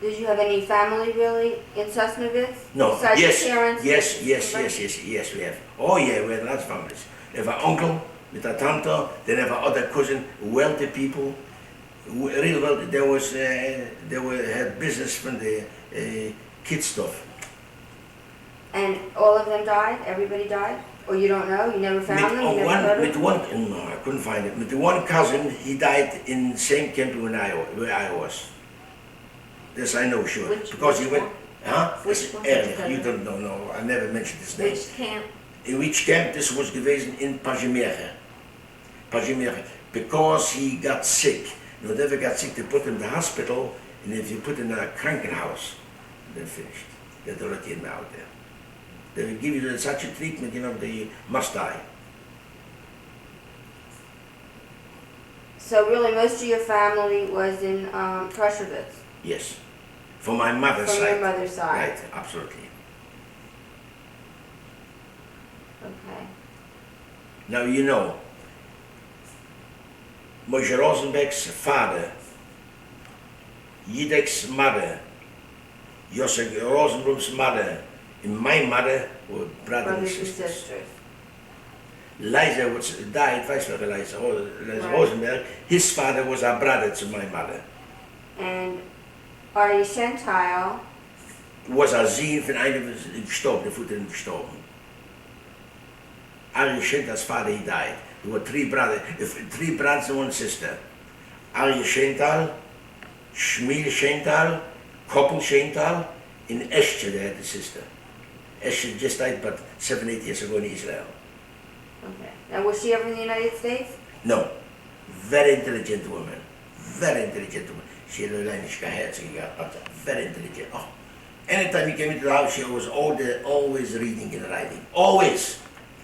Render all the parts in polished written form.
Did you have any family really in Sosnovitz? No. Besides Yes. your parents? Yes. We have. Oh yeah, we had lots of families. We have an uncle with a tante. Then have other cousin, wealthy people. Real wealthy. Had business from the kid stuff. And all of them died? Everybody died? Or you don't know? You never found them? You never heard of them? No, I couldn't find it. With the one cousin, he died in the same camp where I was. This I know sure. Because he went, huh? Which one? You don't know, no. I never mentioned his name. Which camp? In which camp? This was geweest in Pajimere. Because he got sick. Whatever got sick, they put him in the hospital, and if you put him in a Krankenhaus, they're finished. They're already out there. They will give you such a treatment, that you must die. So really most of your family was in Prushovitz? Yes. From my mother's side. From your mother's side? Right, absolutely. Okay. Now Moshe Rosenberg's father, Yidek's mother, Josef Rosenblum's mother, and my mother were brothers and sisters. Liza died, Liza Rosenberg, his father was a brother to my mother. And Arie Schentheil was a Zin von einem gestorben, der Vater ist gestorben. Arie Schentheil's father, he died. There were three brothers and one sister. Arie Schentheil, Shmuel Schentheil, Koppel Schentheil, and Esther, they had a sister. Esther just died about 7-8 years ago in Israel. Okay. Now was she ever in the United States? No. Very intelligent woman. Very intelligent woman. She had a Leinische Herz, but very intelligent. Oh. Anytime you came into the house, she was always reading and writing. Always.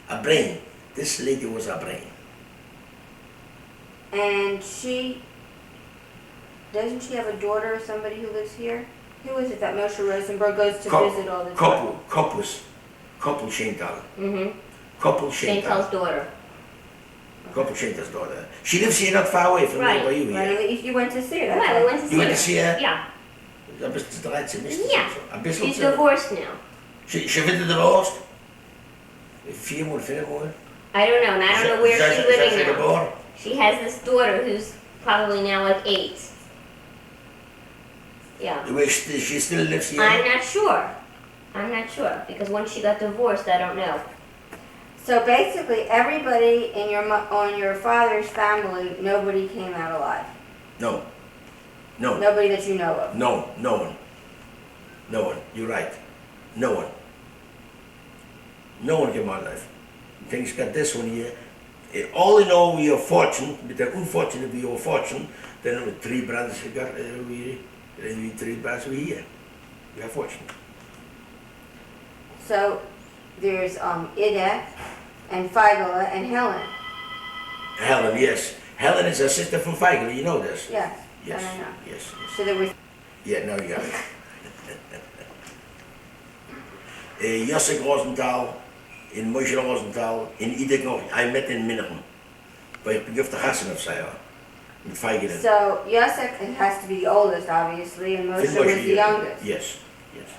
A brain. This lady was a brain. And doesn't she have a daughter or somebody who lives here? Who is it that Moshe Rosenberg goes to visit all the time? Koppel Schentheil. Mm-hmm. Koppel Schentheil. Schentheil's daughter. Koppel Schentheil's daughter. She lives here not far away from Right. where you here. Right, you went to see her. Right, we went to see You her. went to see her? Yeah. Ein bisschen 13, ist Yeah. Ein bisschen She's so. divorced now. She wird divorced? 4 Mal, 5 Mal? I don't know, and I don't know where she's living now. Geboren? She has this daughter who's probably now like 8. Yeah. She still lives here? I'm not sure. Because when she got divorced, I don't know. So basically, everybody in on your father's family, nobody came out alive. No. Nobody that you know of. No one. You're right. No one. No one came out alive. Things got this one here. All in all, we are fortunate. But unfortunate, we are fortunate. Then with 3 brothers, we 3 brothers we here. We are fortunate. So there's Ida and Feigele and Helen. Helen, yes. Helen is a sister from Feigele, you know this? Yes. Yes. I know. Yes. So there was. Yeah, no, you got it. Josef Rosenthal, in Moshe Rosenthal, in Idek nog. I met in Minnerum. But ik gaf de gasten of zij al. Met Feigele. So Yosef has to be the oldest, obviously, and Moshe was the youngest. Yes.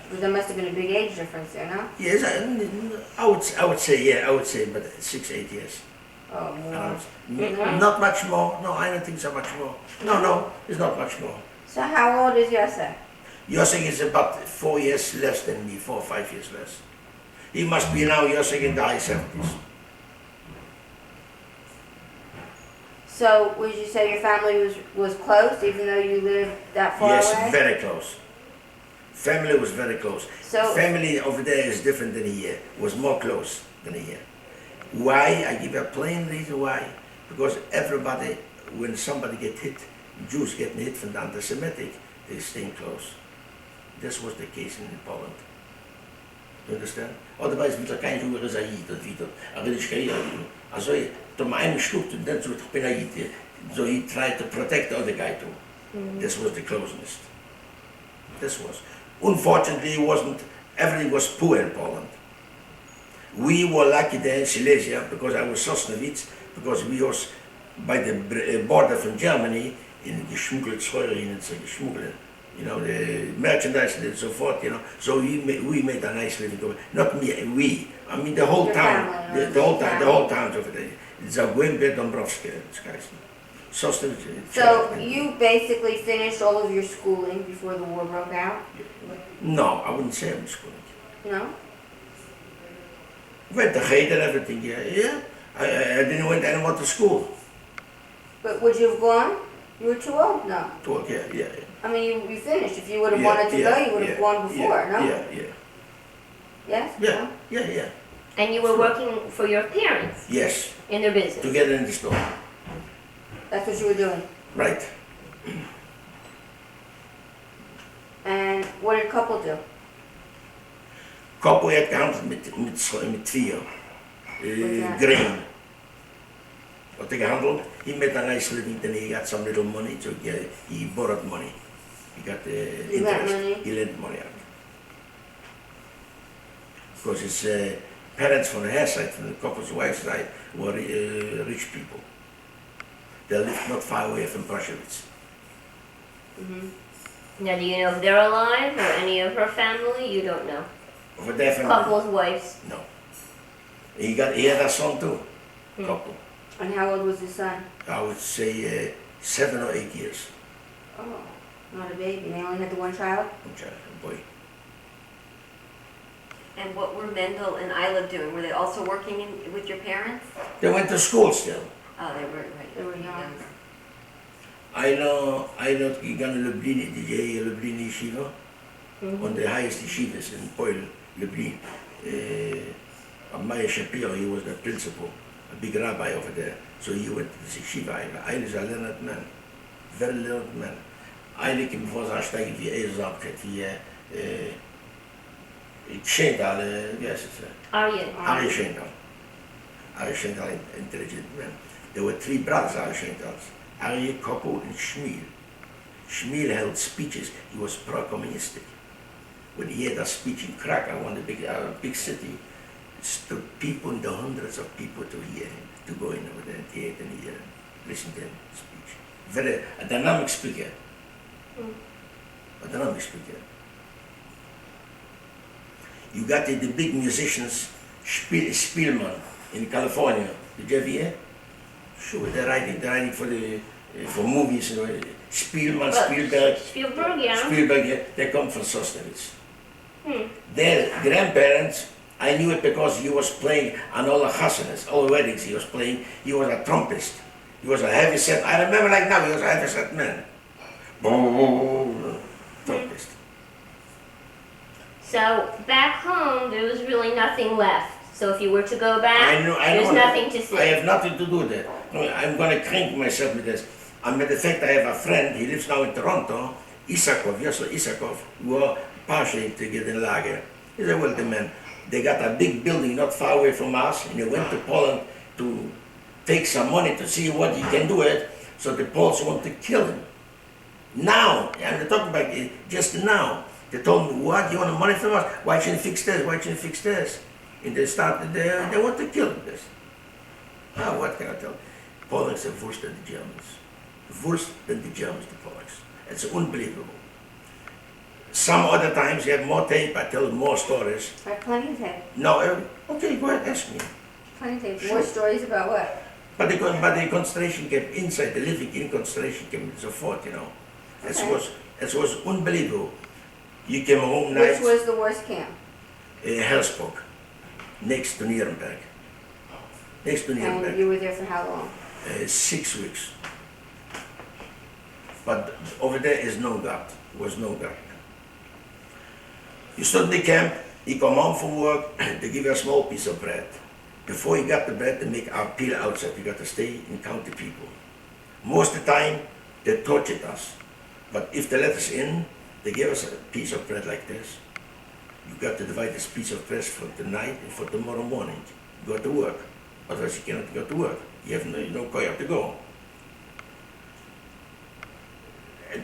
But there must have been a big age difference there, no? Yes, I would say, but 6-8 years. Oh, more. Not much more. No, I don't think so much more. No, it's not much more. So how old is Yosef? Yosef is about 4 years less than me, 4 or 5 years less. He must be now, Yosef, in the high 70s. So would you say your family was close, even though you lived that far away? Yes, very close. Family was very close. So family over there is different than here. Was more close than here. Why? I give a plain reason why. Because everybody, when somebody get hit, Jews getting hit from the anti-Semitic, they stay close. This was the case in Poland. You understand? Otherwise, we kein Jure sei und wieder. Aber ich kann ja, also, to einem Stück, und dann so so he tried to protect the other guy too. This was the closeness. This was. Unfortunately, everything was poor in Poland. We were lucky there in Silesia, because I was Sosnovitz, because we was by the border from Germany, in geschmuggelt, Säure hin zu geschmuggeln. you know, the merchandise and so forth, you know. So we made a nice living. Not me, we. I mean the whole Your town, family, the whole town, family. the whole town's over there. It's a Wimbe Dombrovski, guys. So you basically finished all of your schooling before the war broke out? No, I wouldn't say I'm schooling. No? Went to Gate and everything, yeah. I didn't want to school. But would you have gone? You were too old? No. Talk, yeah. I mean, you finished. If you would have Yeah, wanted to yeah, go, you would have gone before, no? Yeah. Yes? Yeah, No? yeah. And you were working for your parents Yes, in their business. together in the store, That's what you were doing. right? And what did couple do? Koppel had gehandeld met vier. that? Grain. What he handled, he made a nice living, then he got some little money, so he borrowed money. He got He lent interest. money? He lent money out. Because his parents from her side, from the Koppel's wife's side, were rich people. They lived not far away from Brussels. Now, do you know if they're alive or any of her family? You don't know. Over there from Couple's wives. No. He had a son too, Koppel. And how old was his son? I would say 7 or 8 years. Oh, not a baby. They only had the one child? A boy. And what were Mendel and Isla doing? Were they also working with your parents? They went to school still. Oh, they were, right. They were young. I know gegaan Lublin, die Lublin yeshiva, one of the highest yeshivas in Poland, Lublin. Maya Shapiro, he was the principal, a big rabbi over there. So he went to this yeshiva. I is a learned man, very learned man. Eigenlijk hem voor zijn stijgen via Ezra, via Schendal, yes, Ari Schendal. Ari Schendal, intelligent man. There were 3 brothers, Ari Schendals. Arje, Koppel, and Schmiel. Schmiel held speeches. He was pro-communistic. When he had a speech in Krakow, one of the big city, stood people in the hundreds of people to hear him, to go in over there and theater and hear him, listen to him speech. Very a dynamic speaker. A dynamic speaker. You got the big musicians, Spielman in California. Did you ever hear? Sure, they're writing for movies, you know. Spielman, Spielberg, Yeah. they come from Sosnowitz. Their grandparents, I knew it because he was playing on all the chasanas, all the weddings he was playing. He was a trumpist. He was a heavy set. I remember like now, he was a heavy set man. Trumpist. So back home, there was really nothing left. So if you were to go back, there's nothing to see. I have nothing to do with that. I'm going to crank myself with this. And matter of fact, I have a friend, he lives now in Toronto, Isakov, Yosel Isakov, who are partially together in Lager. He's a wealthy man. They got a big building not far away from us, and they went to Poland to take some money to see what he can do it. So the Poles want to kill him. Now, I'm talking about it just now. They told me, what, you want money from us? Why shouldn't you fix this? Why shouldn't you fix this? And they started, they want to kill this. Now, what can I tell you? Polacks are worse than the Germans. Worse than the Germans, the Polacks. It's unbelievable. Some other times you have more tape, I tell more stories. I have plenty of tape. No, okay, go ahead, ask me. Plenty of tape. Sure. More stories about what? But the concentration camp inside, the living in concentration camp and so forth, you know. Okay. It was unbelievable. You came home Which nights, was the worst camp? Hersbruck, next to Nuremberg. Next to And Nuremberg. you were there for how long? 6 weeks. But over there is no God, was no God. You stood in the camp, you come home from work, they give you a small piece of bread. Before you got the bread, they make our peel outside. You got to stay and count the people. Most of the time, they tortured us. But if they let us in, they give us a piece of bread like this. You got to divide this piece of bread for tonight and for tomorrow morning. Go to work. Otherwise you cannot go to work. You have no car to go. And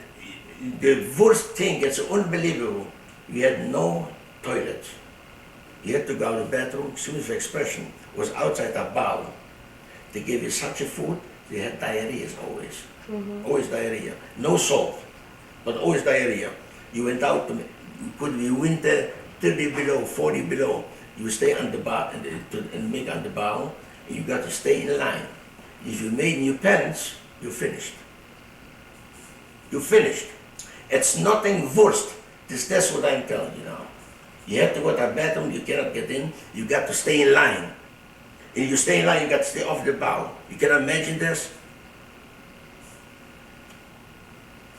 the worst thing, it's unbelievable. We had no toilet. You had to go to the bathroom, excuse the expression, was outside a bowl. They gave you such a food, they had diarrhea always. Always diarrhea. No salt. but always diarrhea. You went out, could be winter, 30 below, 40 below. You stay on the bar and make on the bar, and you got to stay in line. If you made new pants, you're finished. You're finished. It's nothing worse. That's what I'm telling you now. You have to go to the bathroom, you cannot get in, you got to stay in line. And you stay in line, you got to stay off the bow. You can imagine this?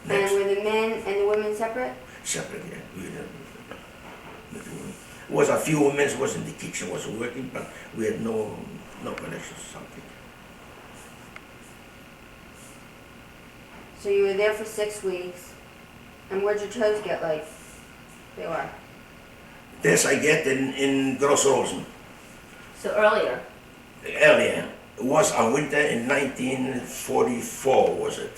Next. And were the men and the women separate? Separate, yeah. It was a few women was in the kitchen, was working, but we had no connections or something. So you were there for 6 weeks, and where'd your toes get like they were? This I get in Gross Rosen. So earlier. Earlier. It was a winter in 1944, was it?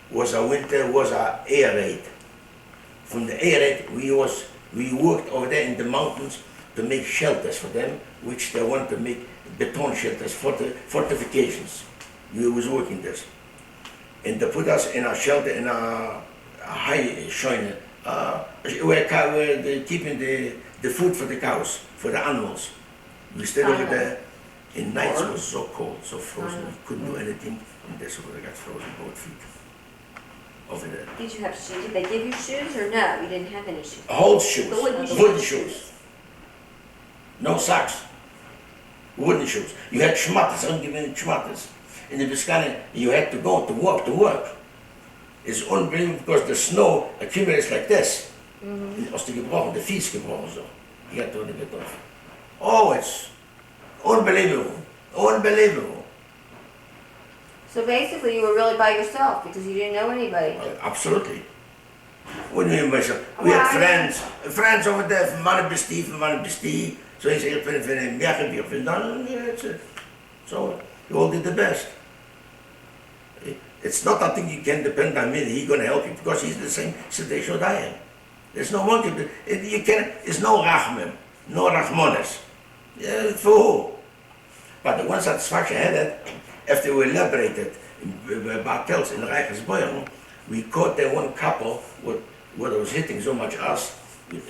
Was a winter, was a air raid. From the air raid, we worked over there in the mountains to make shelters for them, which they want to make beton shelters, fortifications. We was working this. And they put us in a shelter in a high shrine, where they're keeping the food for the cows, for the animals. We stayed over there. In nights it was so cold, so frozen, we couldn't do anything. And that's where I got frozen both feet. Over there. Did you have shoes? Did they give you shoes or no? You didn't have any shoes? Whole shoes, The wooden wooden shoes. No socks. Wooden shoes. You had schmatters, ungiven schmatters. In the Biscayne, you had to go to work. It's unbelievable because the snow accumulates like this. Als die gebrochen, de fiets gebrochen zo. You got to get off. Oh, it's unbelievable. Unbelievable. So basically you were really by yourself because you didn't know anybody. Absolutely. What do you mean myself? We had friends over there from Mannebestie. So he said, if in Bergenbier, and that's it. So you all did the best. It's not that thing you can depend on me, he's going to help you because he's the same situation that I am. There's no one to it's no Rachman, no Rachmanes. Yeah, for who? But the one satisfaction I had that after we liberated Bartels in Rijkersborn, we caught that one couple what was hitting so much us.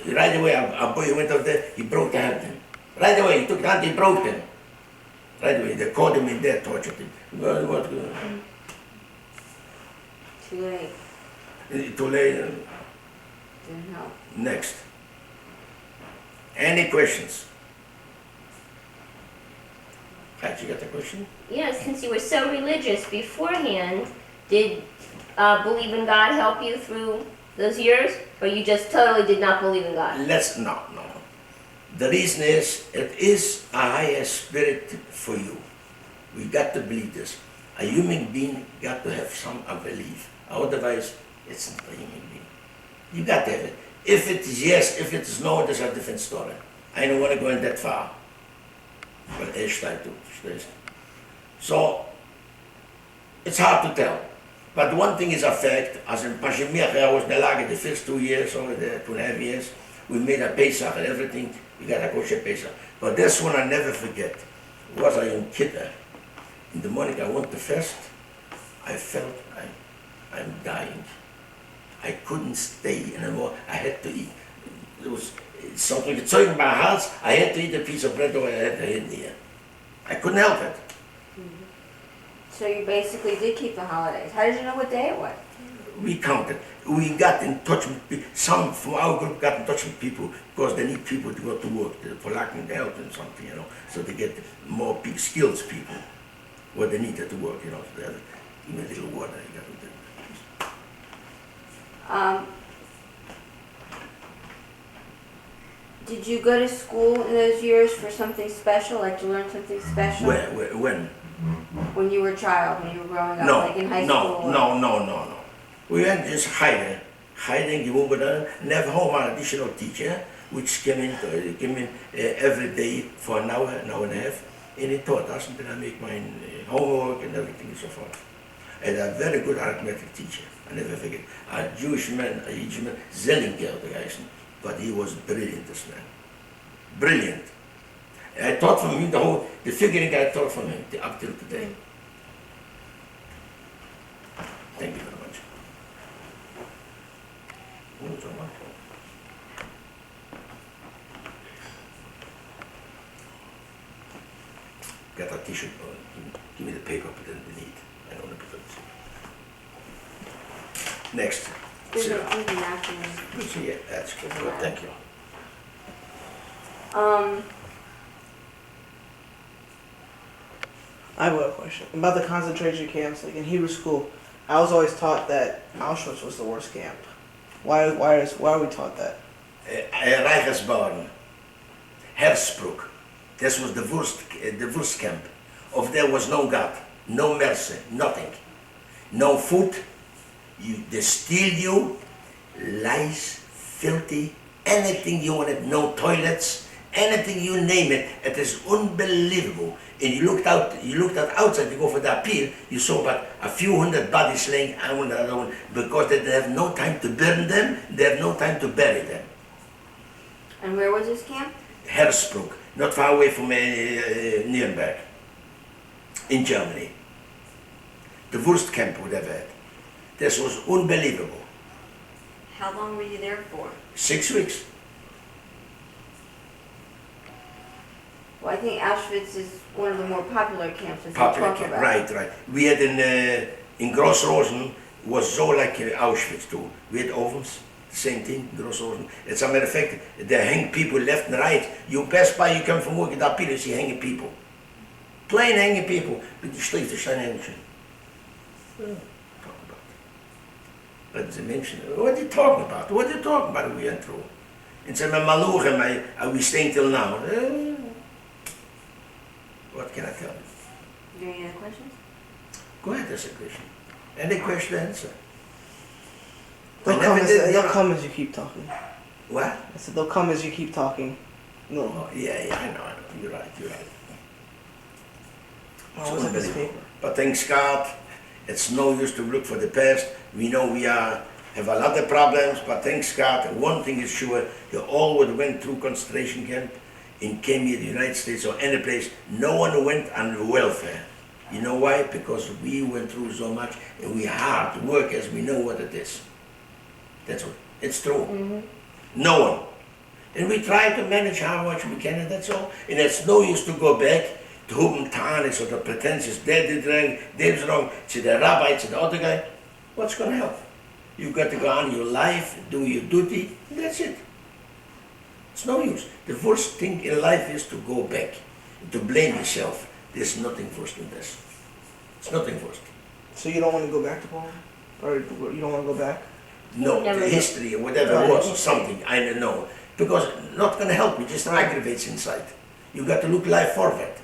Right away, our boy went out there, he broke the hand. Right away, he took the hand, he broke them. Right away, they caught him in there, tortured him. Too late. Too late. Didn't help. Next. Any questions? Had you got a question? Yeah, since you were so religious beforehand, did believe in God help you through those years? Or you just totally did not believe in God? No. The reason is, it is a higher spirit for you. We got to believe this. A human being got to have some belief. Otherwise, it's not a human being. You got to have it. If it is yes, if it is no, that's a different story. I don't want to go in that far. But so, it's hard to tell. But one thing is a fact, as in Pashimir, I was in the Lager the first 2 years, over there, 2.5 years, we made a Pesach and everything, we got a kosher Pesach. But this one I never forget. It was a young kid there. In the morning I went to fast, I felt I'm dying. I couldn't stay anymore, I had to eat. It was something in my house, I had to eat a piece of bread or I had to eat here. I couldn't help it. So you basically did keep the holidays. How did you know what day it was? We counted. We got in touch with people. Some from our group got in touch with people because they need people to go to work for lacking the health and something, so they get more skilled people what they needed to work, so they have even a little water. You got to do. Did you go to school in those years for something special, like to learn something special? When? When you were a child, when you were growing up, like in high school? No. We went just hiding never home an additional teacher, which came in every day for an hour and a half, and he taught us, and then I make my homework and everything and so forth. And a very good arithmetic teacher, I never forget. A Jewish man, Zellinger, the guy, but he was brilliant, this man. Brilliant. I taught from him the figuring I taught from him up till today. Thank you very much. Oh, so much. Got a t-shirt. Give me the paper, put it underneath. I don't want to put it. Next. There's Sit a down. there's a napkin. Good to see you. That's good. Good, thank you. I have a question about the concentration camps. Like in Hebrew school, I was always taught that Auschwitz was the worst camp. Why are we taught that? Rijkersbouwen, Hersbruck. This was the worst camp. Of there was no God, no mercy, nothing. No food, they steal you, lies, filthy, anything you wanted, no toilets, anything you name it. It is unbelievable. And you looked out outside, you go for the pier, you saw about a few hundred bodies laying around because they have no time to burn them, they have no time to bury them. And where was this camp? Hersbruck, not far away from Nuremberg, in Germany. The worst camp we ever had. This was unbelievable. How long were you there for? 6 weeks. Well, I think Auschwitz is one of the more popular camps that Popular talk camp, about. right. We had in Gross-Rosen, was so like Auschwitz too. We had ovens, the same thing, Gross-Rosen. As a matter of fact, they hang people left and right. You pass by, you come from work at that period, you see hanging people. Plain hanging people, but you sleep the Steinhängchen. Talk about. But they mention, what are you talking about? What are you talking about we went through? And say, my maloch and are we staying till now? What can I tell you? Do you have any other questions? Go ahead, that's a question. Any question, answer. They'll come as you keep talking. What? I said they'll come as you keep talking. No. Oh, yeah, I know. You're right. Oh, what's up this paper? But thanks God, it's no use to look for the past. We know we have a lot of problems, but thanks God, one thing is sure, you all went through concentration camp and came here to the United States or any place, no one went on welfare. You know why? Because we went through so much and we hard workers, we know what it is. That's what, it's true. Mm-hmm. No one. And we try to manage how much we can, and that's all. And it's no use to go back to Hubentanis or the pretentious, they did wrong, they was wrong, to the rabbi, to the other guy. What's going to help? You've got to go on your life, do your duty, and that's it. It's no use. The worst thing in life is to go back, to blame yourself. There's nothing worse than this. It's nothing worse. So you don't want to go back to Poland? Or you don't want to go back? No, Never the go. history or whatever it was, or something, I don't know. Because not going to help you, just aggravates inside. You got to look life forward.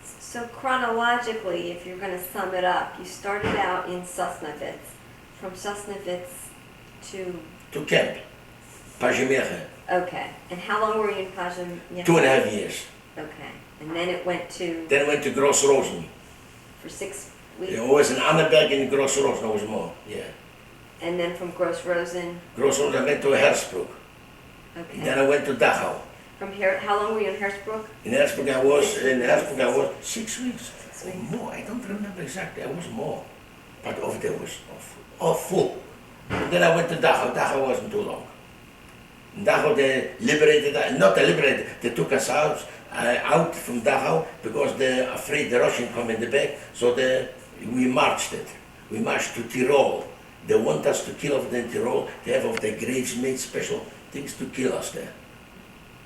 So chronologically, if you're going to sum it up, you started out in Sosnovitz. From Sosnovitz to Camp, Pajimere, okay. And how long were you in Pajim? 2.5 years. Okay. And then it went to Then I went to Gross-Rosen. for 6 weeks. It was in Anneberg and Gross-Rosen, was more, yeah. And then from Gross Rosen. Gross-Rosen, I went to Hersbruck. Okay. Then I went to Dachau. From here, how long were you in Hersbruck? In Hersbruck I was 6 weeks. 6 weeks. More, I don't remember exactly, I was more. But over there was full. And then I went to Dachau. Dachau wasn't too long. In Dachau they liberated, not they liberated, they took us out from Dachau because they're afraid the Russians come in the back, so we marched it. We marched to Tyrol. They want us to kill us in Tyrol. They have of their graves made special things to kill us there.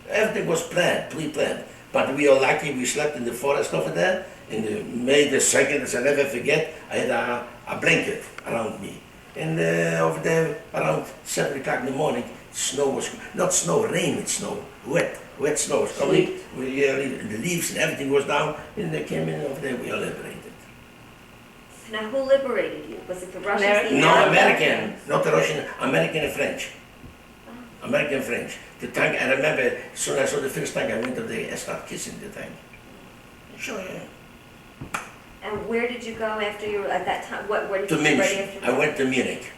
Everything was planned, pre-planned. But we are lucky, we slept in the forest over there. In May the 2nd, as I never forget, I had a blanket around me. And over there, around 7 o'clock in the morning, snow was, not snow, rain with snow, wet snow was coming. The leaves and everything was down, and they came in over there, we are liberated. Now, who liberated you? Was it the Russians? American. the No, Americans? American, not the Russian, American and French. American and French. The tank, I remember, as soon as I saw the first tank, I went up there and started kissing the tank. Sure, yeah. And where did you go after you were at that time? Where did To you get ready Munich. after I went to Munich.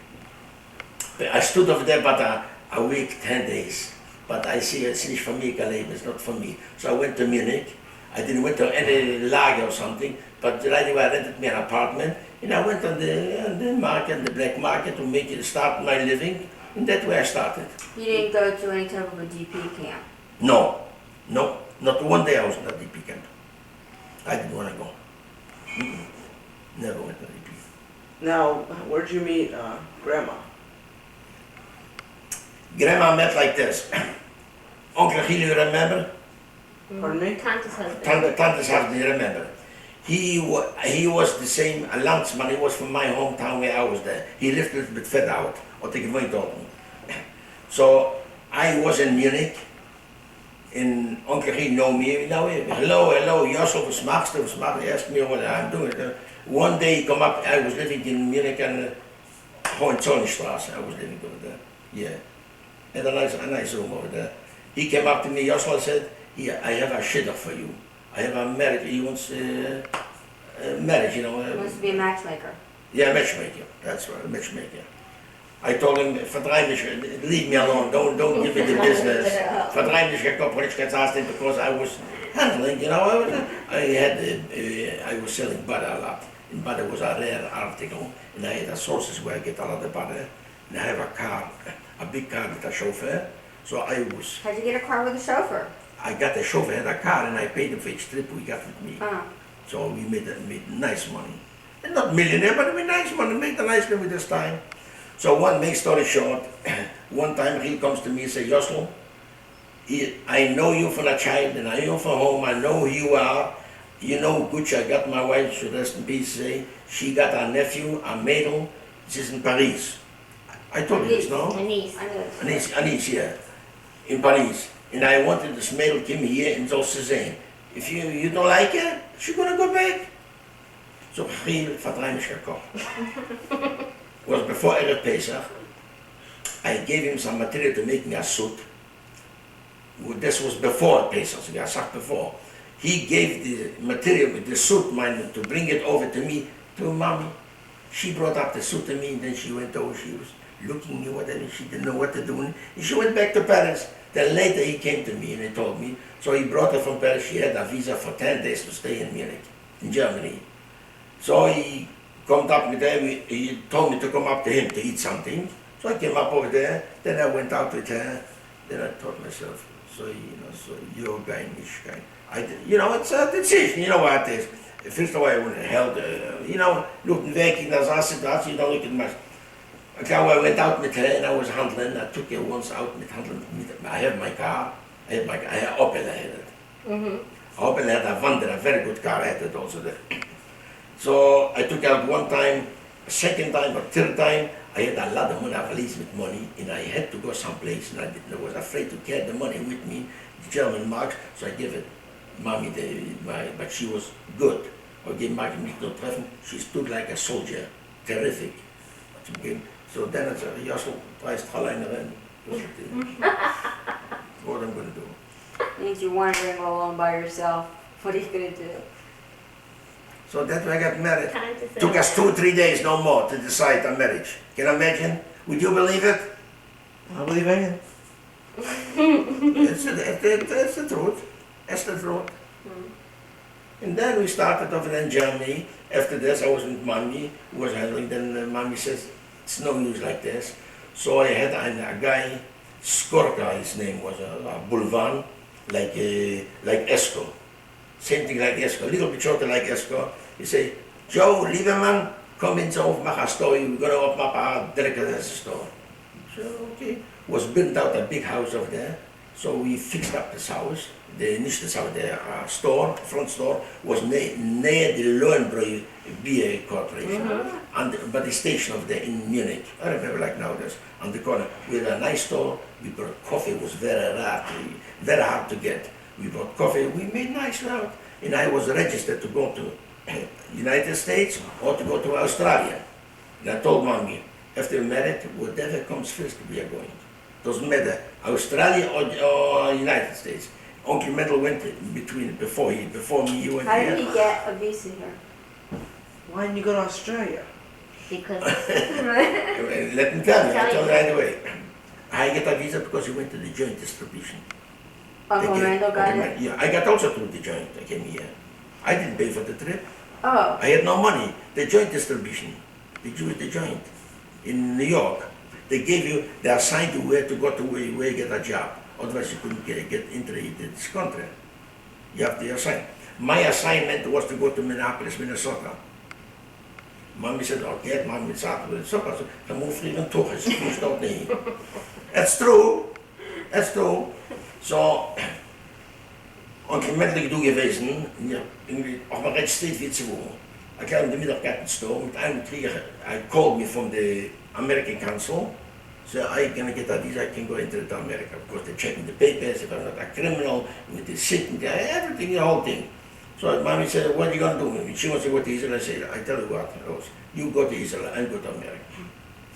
I stood over there about a week, 10 days. But I see it's nicht for me, Caleb, it's not for me. So I went to Munich. I didn't went to any lager or something, but right away I rented me an apartment And I went on the market, the black market, to start my living. And that's where I started. You didn't go to any type of a DP camp? No, not one day I was in a DP camp. I didn't want to go. Never went to DP. Now, where'd you meet Grandma? Grandma met like this. Uncle Giel, you remember? Pardon me? Tante's husband. Tante's husband, you remember? He was the same, a landsman. He was from my hometown where I was there. He lived a little bit further out, or take a talking. So I was in Munich, and Uncle Giel know me. Hello, Jossel, was machst du? He asked me what I'm doing. One day he come up, I was living in Munich and Hohenzollernstraße. I was living over there. Yeah. And a nice room over there. He came up to me, Jossel said, "Here, I have a shidduch for you. I have a marriage, he wants marriage, you know." He wants to be a matchmaker. Yeah, matchmaker, that's right, a matchmaker. I told him, "Vertreib mich, leave me alone, don't give me the business. Vertreib mich, because I was handling, you know, I was selling butter a lot. And butter was a rare article, and I had a sources where I get a lot of butter. And I have a car, a big car with a chauffeur, so I was... How'd you get a car with a chauffeur? I got a chauffeur, had a car, and I paid him for each trip we got with me. Oh. So we made nice money. And not millionaire, but we made nice money, made a nice money this time. So make story short, one time he comes to me and says, "Jossel, I know you from a child, and I know you from home, I know who you are. You know, Gucci, I got my wife, she rest in peace, she got a nephew, a maiden, she's in Paris." I told you this, no? Anise. Anise, yeah, in Paris. And I wanted this mail to come here and also say, "If you don't like her, she's gonna go back." So Giel vertreib mich gekocht. Was before Erev Pesach. I gave him some material to make me a suit. This was before Pesach, I said before. He gave the material with the suit, mine, to bring it over to me, to Mommy. She brought up the suit to me, and then she went over, she was looking at whatever, she didn't know what to do. And she went back to Paris. Then later he came to me and he told me, so he brought her from Paris, she had a visa for 10 days to stay in Munich, in Germany. So he come up with her, he told me to come up to him to eat something. So I came up over there, then I went out with her, then I thought myself, so you're a guy, niche guy. It's a decision, you know what it is. First of all, I went held, looking werking naar zo'n situatie, dan lukt het maar. I went out with her and I was handling, I took her once out with handling, I have my car, I had Opel, I had it. Opel had a Wander, a very good car, I had it also there. So I took out one time, a second time, or third time, I had a lot of money, a valise with money, and I had to go someplace, and I was afraid to carry the money with me, the German marks, so I gave it Mommy, but she was good. I gave Mommy mich not treffen, she stood like a soldier, terrific. So then I said, "Jossel, prijst alleine rein." What I'm going to do. Means you're wandering all alone by yourself. What are you going to do? So that's when I got married. Time to Took us 2 or 3 days, no more, to decide on marriage. Can you imagine? Would you believe it? I believe anything. It's the truth. That's the truth. And then we started over in Germany. After this, I was with Mommy, who was handling. Then Mommy says, "It's no use like this." So I had a guy, Skorka, his name was, a Bulvan, like Esco. Same thing like Esco, a little bit shorter like Esco. He said, "Joe, Lieberman, come in zo, mach a store, we're going to open up a delicatessen store." So, okay. Was built out a big house over there. So we fixed up this house. The store, front store, was near the Lohenbräu beer corporation. But the station over there in Munich, I remember like nowadays, on the corner, we had a nice store. We brought coffee, it was very rare, very hard to get. We brought coffee, we made nice route. And I was registered to go to United States or to go to Australia. And I told Mommy, after we're married, whatever comes first, we are going. Doesn't matter, Australia or United States. Uncle Mendel went before me, you went How here. did he get a visa here? Why didn't you go to Australia? Because Let me tell you, I tell you right away. I get a visa because he went to the joint distribution. Uncle Randall got it? Yeah, I got also through the joint, I came here. I didn't pay for the trip. Oh, I had no money. The joint distribution, the joint in New York, they gave you, they assigned you where to go to where you get a job. Otherwise you couldn't get into this country. You have to assign. My assignment was to go to Minneapolis, Minnesota. Mommy said, okay, Mommy, it's out. So dan moet vliegen toch eens. Ik moest dat niet. That's true. That's true. So, ongemerkelijk doe geweest, ja, auch mal recht steht wie zu wohnen. I came in the Mittagessen store, mit einem Krieger, I called me from the American Council, so I can get a visa, I can go into America, because they're checking the papers, if I'm not a criminal, with the sitting there, everything, the whole thing. So Mommy said, what are you going to do? She wants to go to Israel. I said, I tell you what, Rose, you go to Israel, I go to America.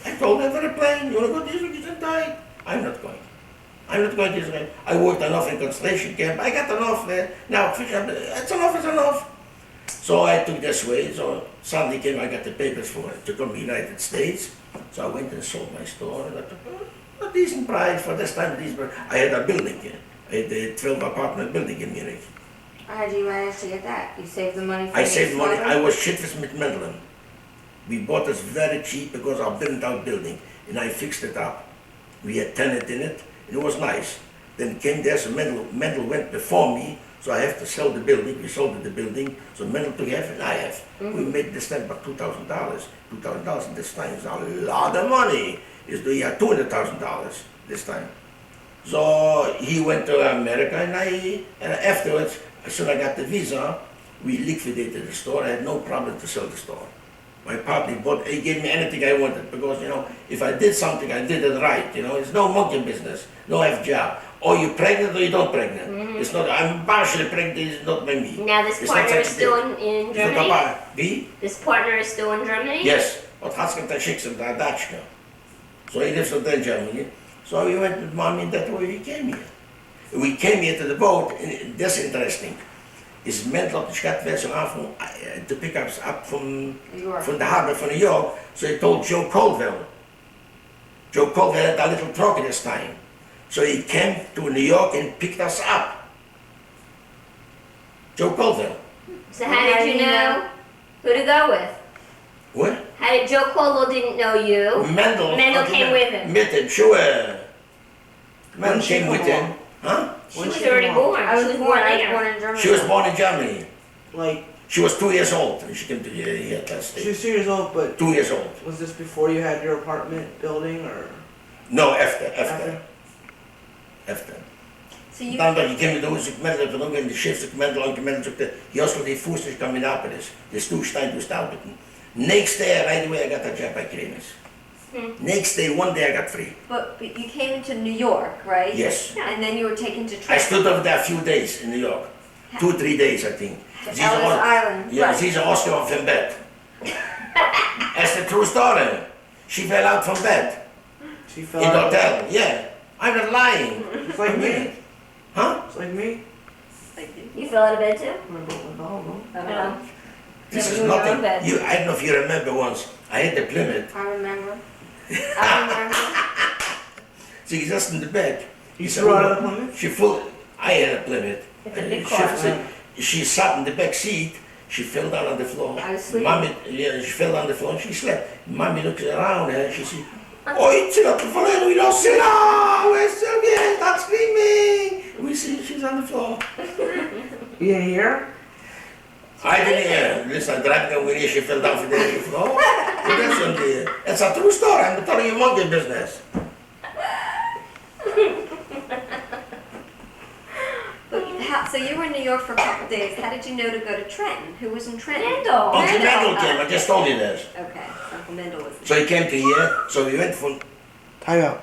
I told her for a plane, you want to go to Israel, you can die. I'm not going. I'm not going to Israel. I worked enough in concentration camp. I got enough there. Now, it's enough, it's enough. So I took this way. So suddenly came, I got the papers for it to come to the United States. So I went and sold my store. And I took a decent price for this time. I had a building here. I had a 12-apartment building in Munich. how did you manage to get that? You saved the money for I your saved money. father? I was Schiffers with Mendelen. We bought this very cheap because our burnt-out building, and I fixed it up. We had tenant in it. It was nice. Then came there, so Mendel went before me, so I have to sell the building. We sold the building, so Mendel took half and I have. We made this time about $2,000. $2,000 this time is a lot of money. It's the year $200,000 this time. So he went to America, and afterwards, as soon as I got the visa, we liquidated the store. I had no problem to sell the store. My partner he gave me anything I wanted because, if I did something, I did it right, It's no monkey business, no half job. Or you're pregnant or you don't pregnant. It's not, I'm partially pregnant, it's not by me. Now this It's not partner is such a still thing. in It's not Germany? about me? This partner is still in Germany? Yes, but Haskell Schicks in Dachka. So he lives in Germany. So we went with Mommy and that way we came here. We came here to the boat, and that's interesting. Is mental op de schatwissel af to pick us up from the harbor from New York. So he told Joe Colville. Joe Colville had a little truck at this time. So he came to New York and picked us up. Joe Colville. So how did you know who to go with? What? How did Joe Colville didn't know you? Mendel came with him. With him, sure. Mendel came with him. Huh? She was already born. I was She was born born in later. Germany. She was born in Germany. Like, She was 2 years old when she came to here last she day. was 2 years old, but 2 years old. was this before you had your apartment building or No, after. So you, Dan dat je kind doen ze met van ook in de shift met lang met de Josel die voesters kan Minneapolis. The toestand to start with. Next day right away I got a job by Kremis. Next day, one day I got free. but you came into New York, right? Yes. And then you were taken to I Trenton. stood over there a few days in New York. 2-3 days I think. Ellis Island. Yeah, Right. she's an Oscar from bed. That's the true story. She fell out from bed. she fell In the out? hotel, yeah. I'm not lying. It's like me. Huh? It's like me. Like, You fell out of bed too? I don't know. No. This Yeah, is you were nothing. in bed. I don't know if you remember once. I had the Plymouth. I remember. I remember. She was just in the bed. You threw out of the Plymouth? She full. I had a Plymouth. It's a big She car. was- She sat in the back seat. She fell down on the floor. I was sleeping. Mommy, yeah, she fell on the floor and she slept. Mommy looks around and she said, "Oh, it's up the floor. We lost it. Oh, we're still here. Stop screaming." We see she's on the floor. You didn't hear? I didn't hear. Listen, I dragged her when she fell down from the floor. It's a true story. I'm telling you monkey business. so you were in New York for a couple of days. How did you know to go to Trenton? Who was in Trenton? Mendel. Uncle Mendel came. I just told you this. Okay, Uncle Mendel was. So he came to here. So we went from Time out.